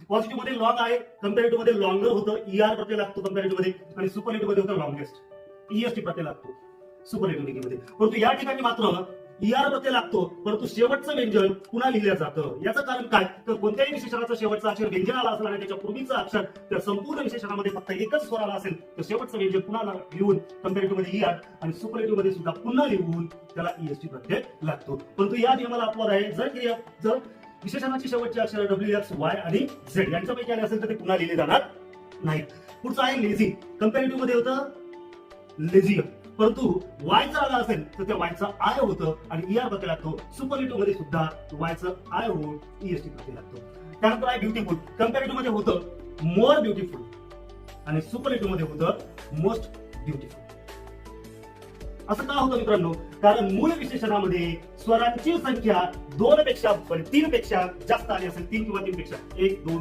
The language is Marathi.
पॉझिटिव्ह मध्ये लॉंग आहे, कंपॅरेटिव्ह मध्ये लॉंगर होतं, ईआर प्रत्यय लागतो कंपॅरेटिव्ह मध्ये, आणि सुपरलेटिव्ह मध्ये होतं लॉंगेस्ट, ईएसटी प्रत्यय लागतो सुपरलेटिव्ह डिग्रीमध्ये. परंतु या ठिकाणी मात्र ईआर प्रत्यय लागतो, परंतु शेवटचं व्यंजन पुन्हा लिहिलं जातं. याचं कारण काय, तर कोणत्याही विशेषणाचा शेवटचा अक्षर व्यंजनाला असेल आणि त्याच्या पूर्वीचं अक्षर त्या संपूर्ण विशेषणामध्ये फक्त एकच स्वराला असेल तर शेवटचं व्यंजन पुन्हा लिहून कंपॅरेटिव्ह मध्ये ईआर आणि सुपरलेटिव्ह मध्ये सुद्धा पुन्हा लिहून त्याला ईएसटी प्रत्यय लागतो. परंतु या नियमाला अपवाद आहे. जर विशेषणाची शेवटचे अक्षर डब्ल्यू एक्स वाय आणि झेड यांच्यापैकी आले असेल तर ते पुन्हा लिहिले जाणार नाहीत. पुढचं आहे लेझी. कंपॅरेटिव्ह मध्ये होतं लेझियम, परंतु वायचं आला असेल तर त्या वायचं आय होतं आणि ईआर प्रत्यय लागतो. सुपरलेटिव्ह मध्ये सुद्धा वायचं आय होऊन ईएसटी प्रत्यय लागतो. त्यानंतर आहे ब्युटिफुल. कंपॅरेटिव्ह मध्ये होतं मोर ब्युटिफुल आणि सुपरलेटिव्ह मध्ये होतं मोस्ट ब्युटिफुल. असं का होतं मित्रांनो, कारण मूळ विशेषणामध्ये स्वरांची संख्या 2 पेक्षा 3 पेक्षा जास्त आली असेल, 3 किंवा 3 पेक्षा 1 2